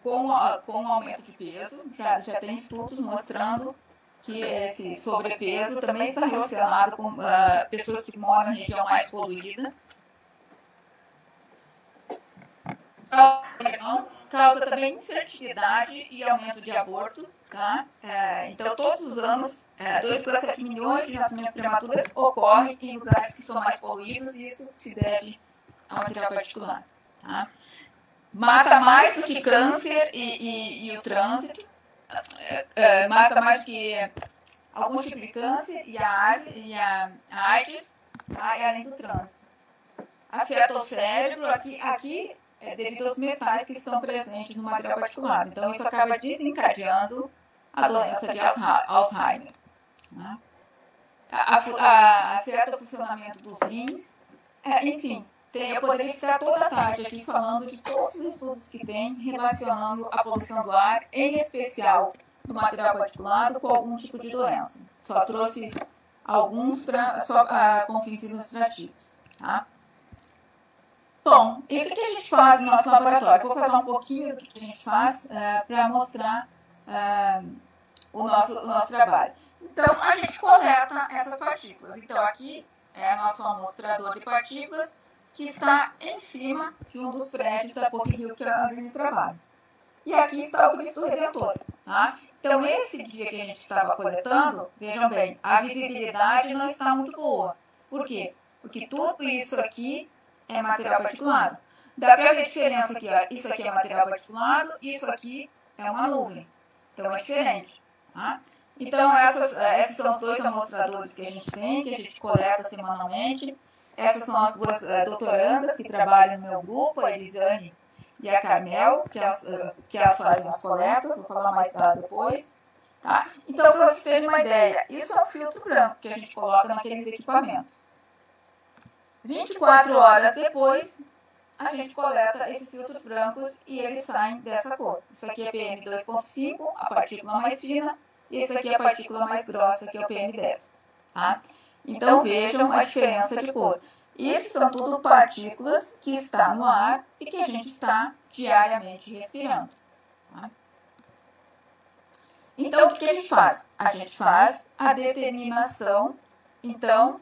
com o aumento de peso. Já tem estudos mostrando que esse sobrepeso também está relacionado com pessoas que moram em região mais poluída. Então, causa também infertilidade e aumento de abortos. Tá? Então, todos os anos, 2,7 milhões de nascimentos prematuros ocorrem em lugares que são mais poluídos, e isso se deve ao material particular. Tá? Mata mais do que câncer e o trânsito, mata mais do que alguns tipos de câncer e a AIDS, tá? E além do trânsito. Afeta o cérebro, aqui devido aos metais que estão presentes no material particulado. Então, isso acaba desencadeando a doença de Alzheimer. Né? Afeta o funcionamento dos rins. Enfim, eu poderia ficar toda a tarde aqui falando de todos os estudos que tem relacionando a poluição do ar, em especial do material particulado, com algum tipo de doença. Só trouxe alguns com fins ilustrativos. Tá? Bom, e o que a gente faz no nosso laboratório? Vou falar um pouquinho do que a gente faz para mostrar o nosso trabalho. Então, a gente coleta essas partículas. Então, aqui é nosso amostrador de partículas, que está em cima de um dos prédios da PUC-Rio, que é onde a gente trabalha. E aqui está o Cristo Redentor. Tá? Então, esse dia que a gente estava coletando, vejam bem, a visibilidade não está muito boa. Por quê? Porque tudo isso aqui é material particulado. Dá para ver a diferença aqui, ó. Isso aqui é material particulado, isso aqui é uma nuvem. Então, é diferente. Tá? Então, esses são os 2 amostradores que a gente tem, que a gente coleta semanalmente. Essas são as 2 doutorandas que trabalham no meu grupo, a Elisane e a Carmel, que elas fazem as coletas. Vou falar mais depois. Tá? Então, para vocês terem uma ideia, isso é um filtro branco que a gente coloca naqueles equipamentos. 24 horas depois, a gente coleta esses filtros brancos e eles saem dessa cor. Isso aqui é PM2.5, a partícula mais fina, e isso aqui é a partícula mais grossa, que é o PM10. Tá? Então, vejam a diferença de cor. Essas são tudo partículas que estão no ar e que a gente está diariamente respirando. Tá? Então, o que a gente faz? A gente faz a determinação, então,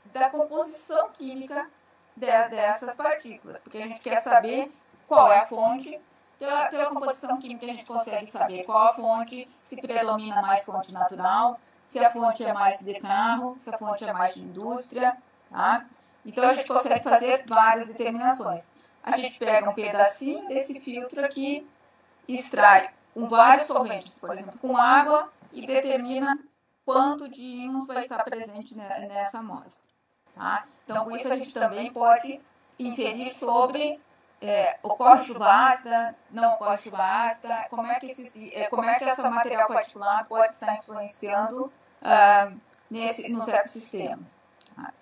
da composição química dessas partículas, porque a gente quer saber qual é a fonte. Pela composição química a gente consegue saber qual a fonte, se predomina mais fonte natural, se a fonte é mais de carro, se a fonte é mais de indústria, tá? Então a gente consegue fazer várias determinações. A gente pega um pedacinho desse filtro aqui, extrai com vários solventes, por exemplo, com água, e determina quanto de íons vai estar presente nessa amostra. Tá? Então, com isso a gente também pode inferir sobre ocorre chuva ácida, não ocorre chuva ácida, como é que esse material particular pode estar influenciando nos ecossistemas. Tá?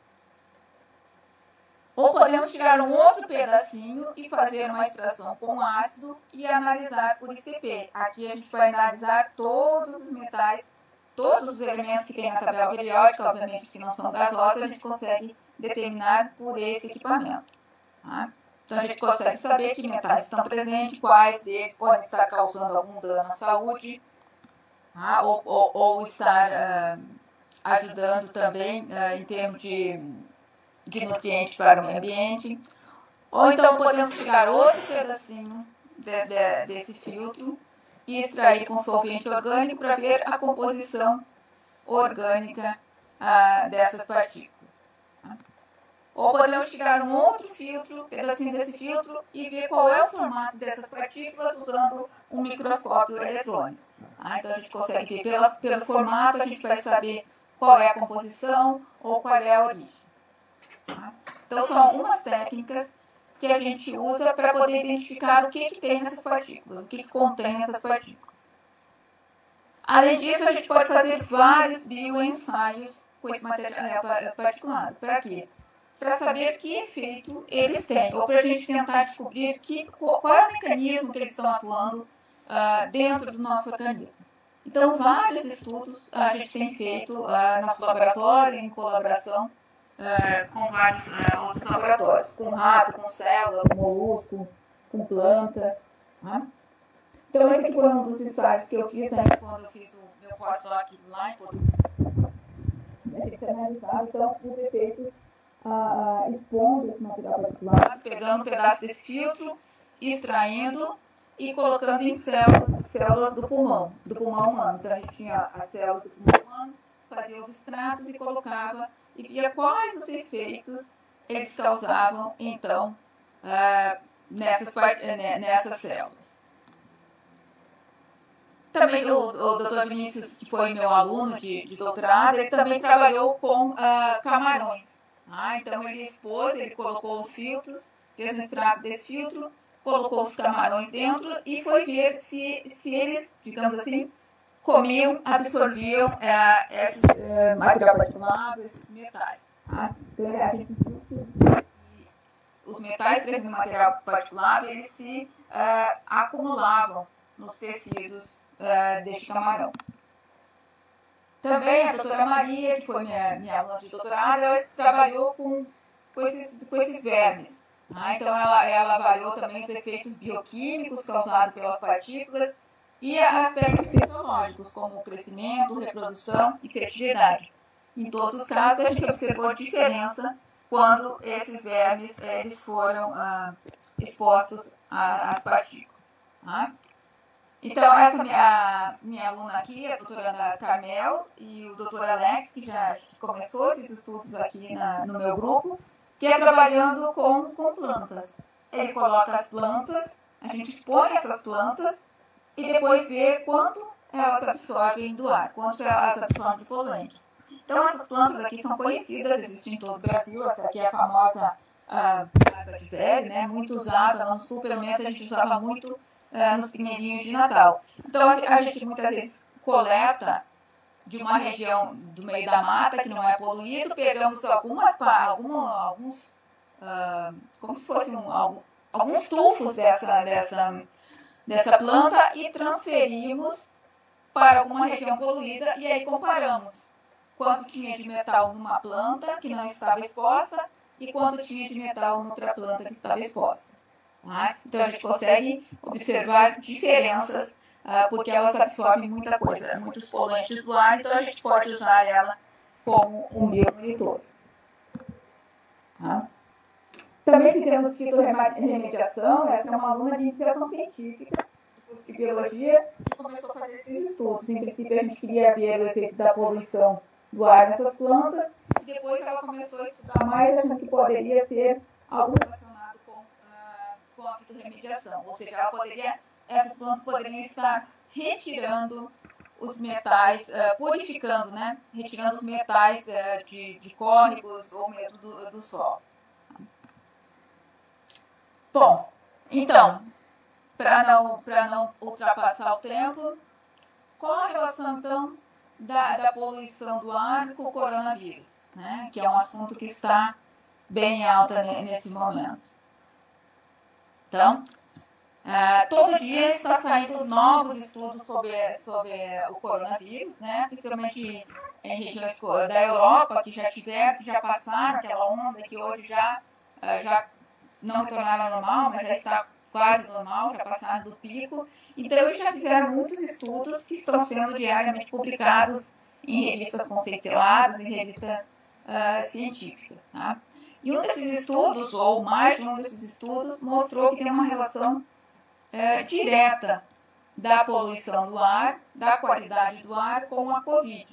Ou podemos tirar um outro pedacinho e fazer uma extração com ácido e analisar por ICP. Aqui a gente vai analisar todos os metais, todos os elementos que tem na tabela periódica, obviamente os que não são gasosos, a gente consegue determinar por esse equipamento. Tá? Então a gente consegue saber que metais estão presentes, quais deles podem estar causando algum dano à saúde, tá? ou estar ajudando também em termos de nutrientes para o meio ambiente. Ou então podemos tirar outro pedacinho desse filtro e extrair com solvente orgânico para ver a composição orgânica dessas partículas. Tá? Ou podemos tirar um outro filtro, pedacinho desse filtro, e ver qual é o formato dessas partículas usando um microscópio eletrônico. Tá? Então a gente consegue ver pelo formato, a gente vai saber qual é a composição ou qual é a origem. Tá? Então são algumas técnicas que a gente usa para poder identificar o que tem nessas partículas, o que contém nessas partículas. Além disso, a gente pode fazer vários bioensaios com esse material particulado. Para quê? Para saber que efeito eles têm, ou para a gente tentar descobrir qual é o mecanismo que eles estão atuando dentro do nosso organismo. Então, vários estudos a gente tem feito no nosso laboratório, em colaboração com vários outros laboratórios, com rato, com célula, com molusco, com plantas. Tá? Então, esse aqui foi um dos ensaios que eu fiz quando eu fiz o meu pós-doc lá em Portugal. Então, os efeitos expondo esse material particular, pegando um pedaço desse filtro, extraindo e colocando em células do pulmão humano. Então, a gente tinha as células do pulmão humano, fazia os extratos e colocava e via quais os efeitos eles causavam, então, nessas células. Também o Dr. Vinícius, que foi meu aluno de doutorado, ele também trabalhou com camarões. Então, ele colocou os filtros, fez um extrato desse filtro, colocou os camarões dentro e foi ver se eles, digamos assim, comiam, absorviam esses material particulado, esses metais. Tá? Então, a gente viu que os metais presentes no material particulado, eles se acumulavam nos tecidos deste camarão. Também a doutora Maria, que foi minha aluna de doutorado, ela trabalhou com esses vermes. Tá? Então, ela avaliou também os efeitos bioquímicos causados pelas partículas e aspectos fisiológicos, como crescimento, reprodução e fertilidade. Em todos os casos, a gente observou diferença quando esses vermes eles foram expostos às partículas. Tá? Então, essa minha aluna aqui, a doutora Ana Carmel e o doutor Alex, que começou esses estudos aqui no meu grupo, que é trabalhando com plantas. Ele coloca as plantas, a gente expõe essas plantas e depois vê quanto elas absorvem do ar, quanto elas absorvem de poluentes. Então, essas plantas aqui são conhecidas, existem em todo o Brasil. Essa aqui é a famosa erva de velho, né? Muito usada no suplemento, a gente usava muito nos pinheirinhos de Natal. Então, a gente muitas vezes coleta de uma região do meio da mata que não é poluído, pegamos alguns como se fossem alguns tufos dessa planta e transferimos para alguma região poluída e aí comparamos quanto tinha de metal numa planta que não estava exposta e quanto tinha de metal noutra planta que estava exposta. Tá? Então, a gente consegue observar diferenças, porque elas absorvem muita coisa, muitos poluentes do ar, então a gente pode usar ela como um biomonitor. Tá? Também fizemos fitorremediação. Essa é uma aluna de iniciação científica, curso de biologia, que começou a fazer esses estudos. Em princípio, a gente queria ver o efeito da poluição do ar nessas plantas, e depois ela começou a estudar mais, achando que poderia ser algo relacionado com a fitorremediação. Ou seja, essas plantas poderiam estar retirando os metais, purificando, né? Retirando os metais de córregos ou mesmo do solo. Bom, então, para não ultrapassar o tempo, qual a relação, então, da poluição do ar com o coronavírus, né? Que é um assunto que está bem alta nesse momento. Então, todo dia está saindo novos estudos sobre o coronavírus, né? Principalmente em regiões da Europa, que já passaram aquela onda, que hoje já não retornaram ao normal, mas já está quase normal, já passaram do pico. Então, eles já fizeram muitos estudos que estão sendo diariamente publicados em revistas conceituadas, em revistas científicas. Tá? E um desses estudos, ou mais de um desses estudos, mostrou que tem uma relação direta da poluição do ar, da qualidade do ar com a Covid.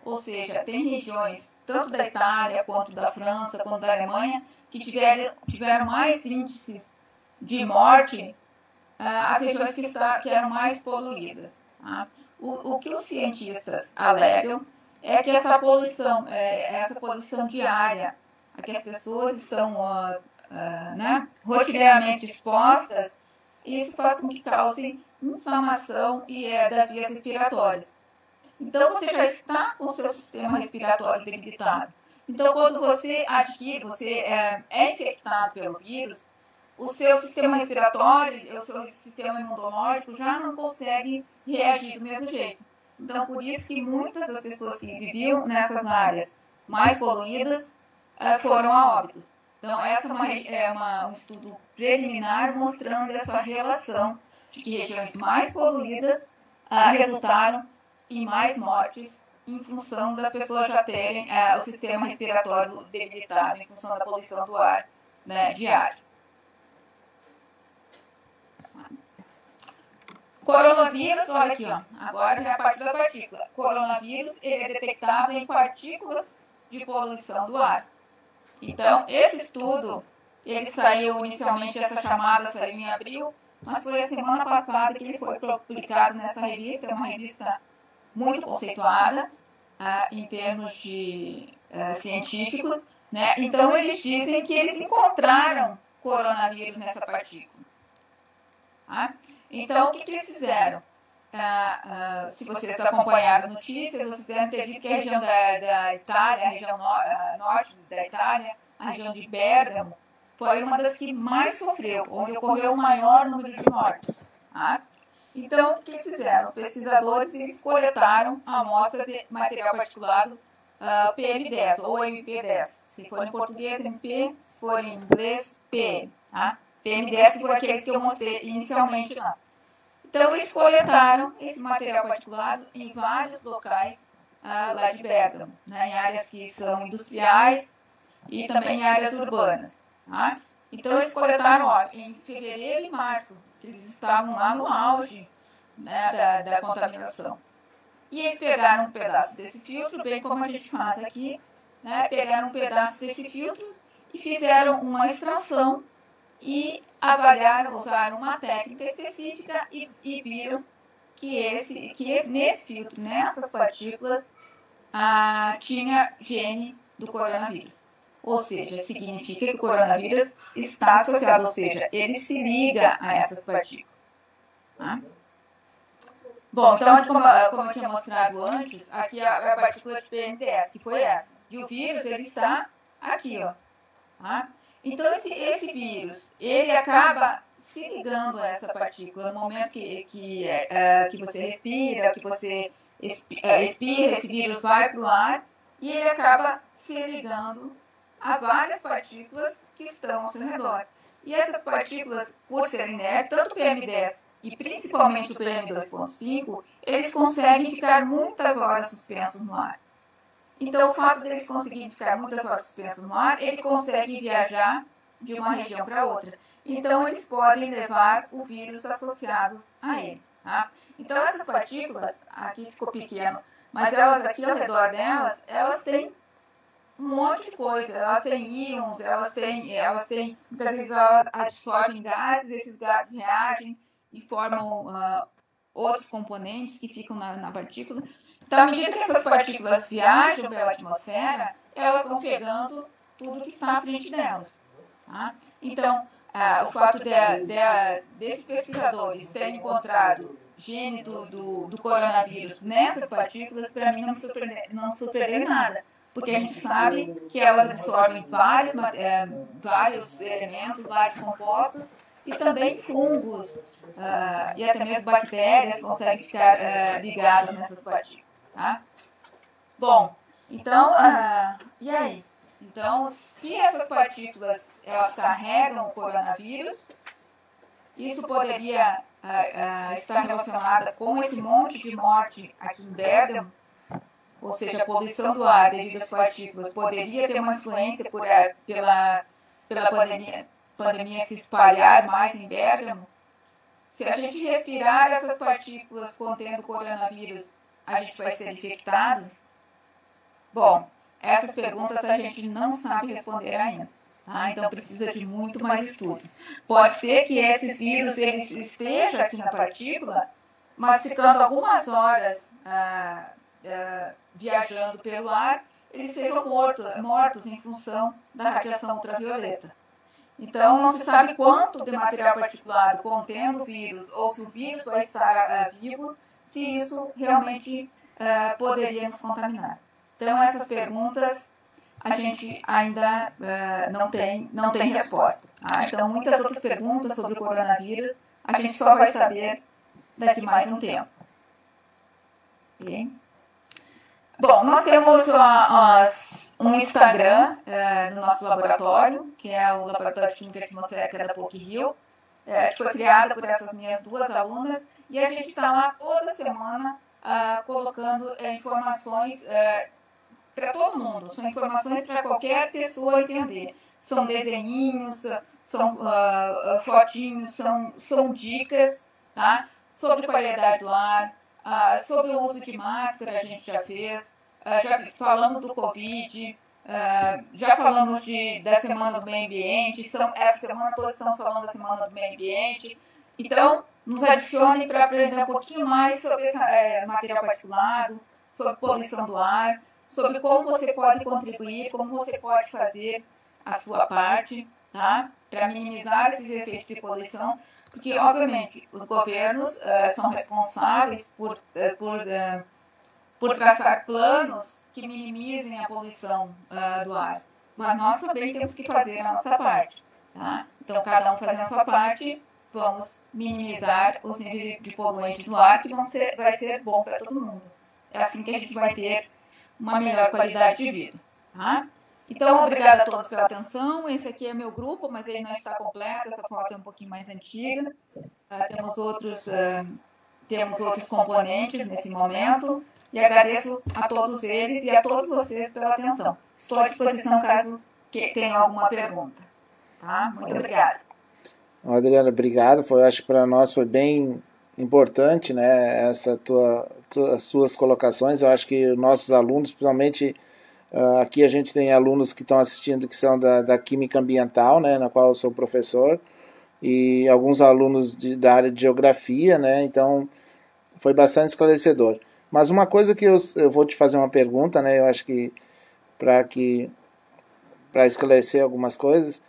Ou seja, tem regiões, tanto da Itália, quanto da França, quanto da Alemanha, que tiveram mais índices de morte, as regiões que eram mais poluídas. Tá? O que os cientistas alegam é que essa poluição diária, a que as pessoas estão rotineiramente expostas, isso faz com que cause inflamação das vias respiratórias. Então, você já está com o seu sistema respiratório debilitado. Então, quando você é infectado pelo vírus, o seu sistema respiratório, o seu sistema imunológico já não consegue reagir do mesmo jeito. Então, por isso que muitas das pessoas que viviam nessas áreas mais poluídas foram a óbitos. Então, essa é um estudo preliminar mostrando essa relação de que regiões mais poluídas resultaram em mais mortes em função das pessoas já terem o sistema respiratório debilitado em função da poluição do ar, né, diário. Coronavírus, olha aqui, ó, agora já é a parte da partícula. Coronavírus, ele é detectado em partículas de poluição do ar. Então, esse estudo, ele saiu inicialmente, essa chamada saiu em abril, mas foi a semana passada que ele foi publicado nessa revista, é uma revista muito conceituada em termos de científicos, né? Então, eles dizem que eles encontraram coronavírus nessa partícula. Tá? Então, o que eles fizeram? Se vocês acompanharam as notícias, vocês devem ter visto que a região da Itália, a região norte da Itália, a região de Bérgamo, foi uma das que mais sofreu, onde ocorreu o maior número de mortes. Tá? Então, o que eles fizeram? Os pesquisadores eles coletaram amostras de material particulado PM10 ou MP10. Se for em português, MP, se for em inglês, PM. Tá? PM10 que foram aqueles que eu mostrei inicialmente lá. Então, eles coletaram esse material particulado em vários locais lá de Bérgamo, né, em áreas que são industriais e também em áreas urbanas. Tá? Então, eles coletaram em fevereiro e março, que eles estavam lá no auge, né, da contaminação. E eles pegaram um pedaço desse filtro, bem como a gente faz aqui, né, pegaram um pedaço desse filtro e fizeram uma extração e avaliaram, usaram uma técnica específica e viram que nesse filtro, nessas partículas, tinha gene do coronavírus. Ou seja, significa que o coronavírus está associado, ou seja, ele se liga a essas partículas. Tá? Bom, então, como eu tinha mostrado antes, aqui a partícula de PM10, que foi essa. E o vírus, ele está aqui, ó. Tá? Então, esse vírus, ele acaba se ligando a essa partícula no momento que você respira, que você expira, esse vírus vai para o ar e ele acaba se ligando a várias partículas que estão ao seu redor. E essas partículas, por serem inertes, tanto o PM10 e principalmente o PM2.5, eles conseguem ficar muitas horas suspensos no ar. Então, o fato deles conseguirem ficar muitas horas suspensos no ar, ele consegue viajar de uma região para outra. Então, eles podem levar o vírus associados a ele. Tá? Então, essas partículas, aqui ficou pequeno, mas elas aqui ao redor delas, elas têm um monte de coisa. Elas têm íons, elas têm muitas vezes elas absorvem gases, esses gases reagem e formam outros componentes que ficam na partícula. Então, à medida que essas partículas viajam pela atmosfera, elas vão pegando tudo que está à frente delas. Tá? Então, o fato desses pesquisadores terem encontrado genes do coronavírus nessas partículas, para mim, não me surpreendeu nada, porque a gente sabe que elas absorvem vários elementos, vários compostos, e também fungos, e até mesmo bactérias conseguem ficar ligadas nessas partículas. Tá? Bom, então, e aí? Então, se essas partículas elas carregam o coronavírus, isso poderia estar relacionado com esse monte de morte aqui em Bérgamo, ou seja, a poluição do ar devido às partículas poderia ter uma influência pela pandemia se espalhar mais em Bérgamo. Se a gente respirar essas partículas contendo coronavírus, a gente vai ser infectado? Bom, essas perguntas a gente não sabe responder ainda. Tá? Então precisa de muito mais estudos. Pode ser que esses vírus eles estejam aqui na partícula, mas ficando algumas horas viajando pelo ar, eles sejam mortos em função da radiação ultravioleta. Então, não se sabe quanto de material particulado contendo o vírus, ou se o vírus vai estar vivo, se isso realmente poderia nos contaminar. Então, essas perguntas a gente ainda não tem resposta. Tá? Então, muitas outras perguntas sobre o coronavírus a gente só vai saber daqui mais um tempo. Okay? Bom, nós temos um Instagram do nosso laboratório, que é o Laboratório de Química Atmosférica da PUC-Rio, que foi criado por essas minhas duas alunas, e a gente está lá toda semana colocando informações para todo mundo, são informações para qualquer pessoa entender. São desenhinhos, são fotinhos, são dicas, tá? Sobre qualidade do ar, sobre o uso de máscara a gente já fez, já falamos do Covid, já falamos da Semana do Meio Ambiente, essa semana todos estamos falando da Semana do Meio Ambiente. Então, nos adicionem para aprender um pouquinho mais sobre esse material particulado, sobre poluição do ar, sobre como você pode contribuir, como você pode fazer a sua parte, tá? Para minimizar esses efeitos de poluição, porque, obviamente, os governos são responsáveis por traçar planos que minimizem a poluição do ar, mas nós também temos que fazer a nossa parte. Tá? Então, cada um fazendo a sua parte, vamos minimizar os níveis de poluentes do ar, que vai ser bom para todo mundo. É assim que a gente vai ter uma melhor qualidade de vida. Tá? Então, obrigada a todos pela atenção. Esse aqui é meu grupo, mas ele não está completo, essa foto é um pouquinho mais antiga. Temos outros componentes nesse momento. E agradeço a todos eles e a todos vocês pela atenção. Estou à disposição caso tenham alguma pergunta. Tá? Muito obrigada. Adriana, obrigado. Acho que para nós foi bem importante, né, as suas colocações. Eu acho que nossos alunos, principalmente aqui a gente tem alunos que estão assistindo que são da Química Ambiental, né, na qual eu sou professor, e alguns alunos da área de Geografia, né, então foi bastante esclarecedor. Mas uma coisa que eu vou te fazer uma pergunta, né, eu acho que para esclarecer algumas coisas,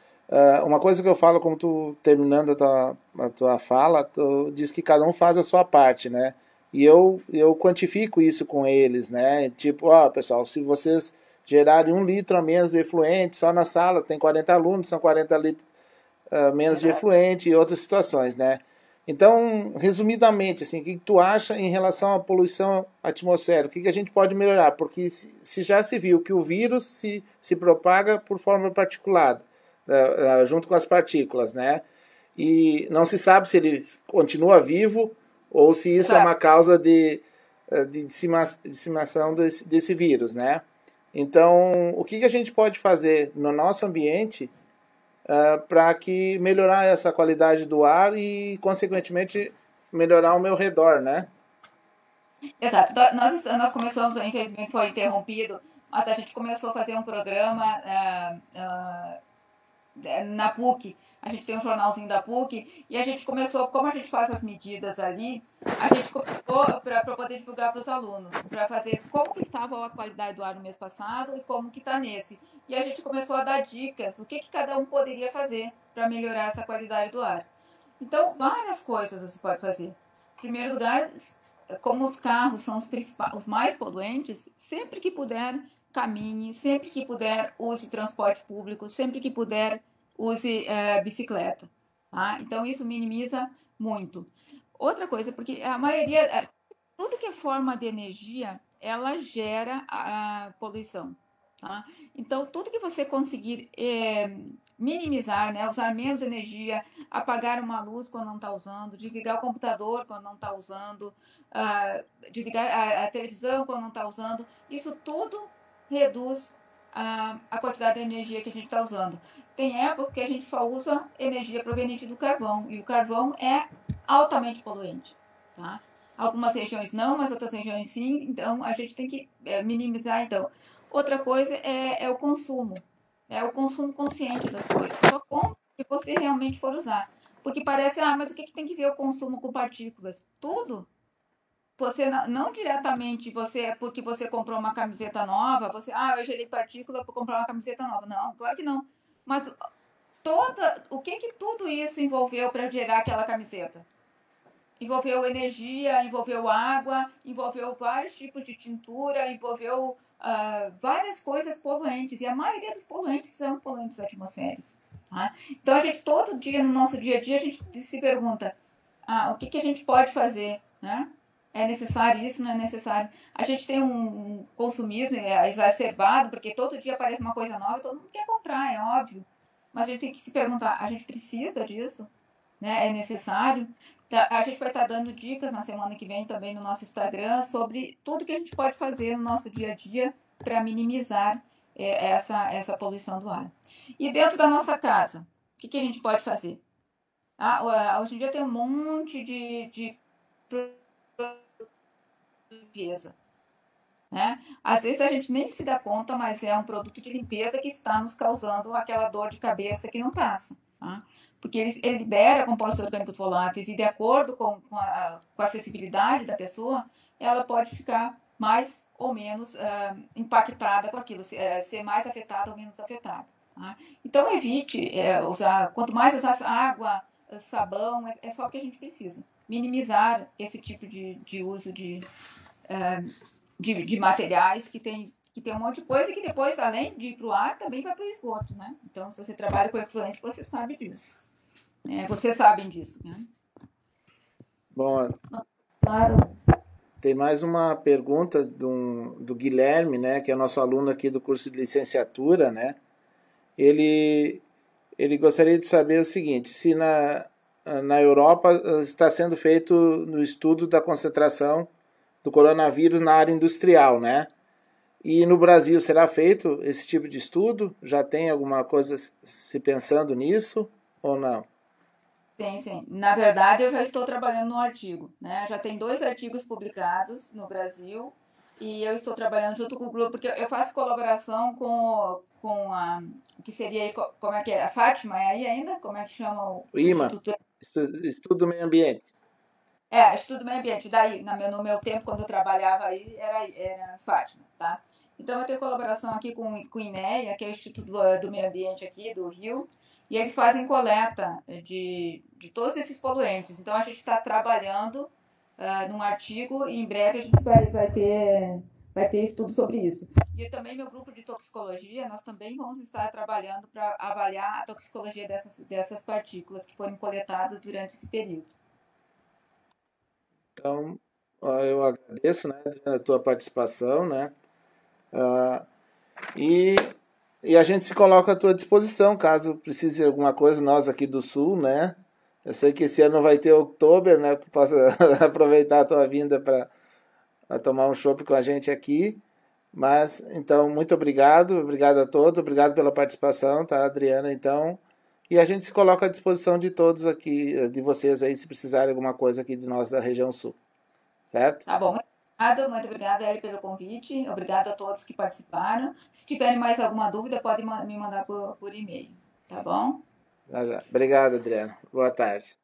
uma coisa que eu falo, como tu terminando a tua fala, tu diz que cada um faz a sua parte, né? E eu quantifico isso com eles, né? Tipo, pessoal, se vocês gerarem 1 litro a menos de efluente, só na sala tem 40 alunos, são 40 litros menos de efluente e outras situações, né? Então, resumidamente, assim, o que tu acha em relação à poluição atmosférica? O que a gente pode melhorar? Porque se já se viu que o vírus se propaga por forma particulada, junto com as partículas, né? E não se sabe se ele continua vivo ou se isso é uma causa de disseminação desse vírus, né? Então, o que a gente pode fazer no nosso ambiente para que melhorar essa qualidade do ar e, consequentemente, melhorar ao meu redor, né? Exato. Nós começamos, infelizmente foi interrompido, mas a gente começou a fazer um programa na PUC. A gente tem um jornalzinho da PUC e a gente começou, como a gente faz as medidas ali, a gente começou para poder divulgar para os alunos, para fazer como que estava a qualidade do ar no mês passado e como que está nesse. E a gente começou a dar dicas do que cada um poderia fazer para melhorar essa qualidade do ar. Então, várias coisas você pode fazer. Em primeiro lugar, como os carros são os mais poluentes, sempre que puder, caminhe, sempre que puder, use transporte público, sempre que puder, use bicicleta. Tá? Então, isso minimiza muito. Outra coisa, porque a maioria, tudo que é forma de energia, ela gera a poluição. Tá? Então, tudo que você conseguir minimizar, né, usar menos energia, apagar uma luz quando não está usando, desligar o computador quando não está usando, desligar a televisão quando não está usando, isso tudo reduz a quantidade de energia que a gente está usando. Tem época que a gente só usa energia proveniente do carvão, e o carvão é altamente poluente. Tá? Algumas regiões não, mas outras regiões sim, então a gente tem que minimizar. Então, outra coisa é o consumo consciente das coisas. Só compra se você realmente for usar. Porque parece, mas o que tem que ver o consumo com partículas? Tudo. Você não diretamente, porque você comprou uma camiseta nova, eu gerei partícula por comprar uma camiseta nova. Não, claro que não. Mas o que tudo isso envolveu para gerar aquela camiseta? Envolveu energia, envolveu água, envolveu vários tipos de tintura, envolveu várias coisas poluentes. E a maioria dos poluentes são poluentes atmosféricos. Tá? Então, a gente, todo dia, no nosso dia a dia, a gente se pergunta o que a gente pode fazer, né? É necessário isso, não é necessário? A gente tem um consumismo exacerbado, porque todo dia aparece uma coisa nova e todo mundo quer comprar, é óbvio. Mas a gente tem que se perguntar, a gente precisa disso? Né? É necessário? A gente vai estar dando dicas na semana que vem também no nosso Instagram sobre tudo que a gente pode fazer no nosso dia a dia para minimizar essa poluição do ar. E dentro da nossa casa, o que a gente pode fazer? Hoje em dia tem um monte de limpeza. Né? Às vezes a gente nem se dá conta, mas é um produto de limpeza que está nos causando aquela dor de cabeça que não passa. Tá? Porque ele libera compostos orgânicos voláteis e, de acordo com a acessibilidade da pessoa, ela pode ficar mais ou menos impactada com aquilo, ser mais afetada ou menos afetada. Tá? Então, evite usar, quanto mais usar água, sabão, é só o que a gente precisa. Minimizar esse tipo de uso de materiais que tem um monte de coisa e que depois, além de ir para o ar, também vai para o esgoto, né? Então, se você trabalha com efluente, você sabe disso. Vocês sabem disso, né? Bom, claro. Tem mais uma pergunta do Guilherme, né, que é nosso aluno aqui do curso de licenciatura, né? Ele gostaria de saber o seguinte, se na Europa está sendo feito no estudo da concentração do coronavírus na área industrial, né? E no Brasil será feito esse tipo de estudo? Já tem alguma coisa se pensando nisso ou não? Sim. Na verdade, eu já estou trabalhando no artigo, né? Já tem 2 artigos publicados no Brasil e eu estou trabalhando junto com o grupo, porque eu faço colaboração com a o que seria, como é que é? A Fátima é aí ainda? Como é que chama o IMA, Instituto? Estudo do Meio Ambiente. Estudo do meio ambiente. Daí, no meu tempo, quando eu trabalhava aí, era Fátima, tá? Então, eu tenho colaboração aqui com o INEA, que é o Instituto do Meio Ambiente aqui do Rio, e eles fazem coleta de todos esses poluentes. Então, a gente está trabalhando num artigo e em breve a gente vai ter estudo sobre isso. E também meu grupo de toxicologia, nós também vamos estar trabalhando para avaliar a toxicologia dessas partículas que foram coletadas durante esse período. Então, eu agradeço, né, a tua participação, né? E a gente se coloca à tua disposição, caso precise de alguma coisa, nós aqui do Sul, né? Eu sei que esse ano vai ter outubro, né? Que possa aproveitar a tua vinda para tomar um chopp com a gente aqui. Mas, então, muito obrigado a todos, obrigado pela participação, tá, Adriana? Então, E a gente se coloca à disposição de todos aqui, de vocês aí, se precisarem alguma coisa aqui de nós da região sul. Certo? Tá bom. Muito obrigada, Eli, pelo convite. Obrigada a todos que participaram. Se tiverem mais alguma dúvida, pode me mandar por e-mail. Tá bom? Já. Obrigado, Adriano. Boa tarde.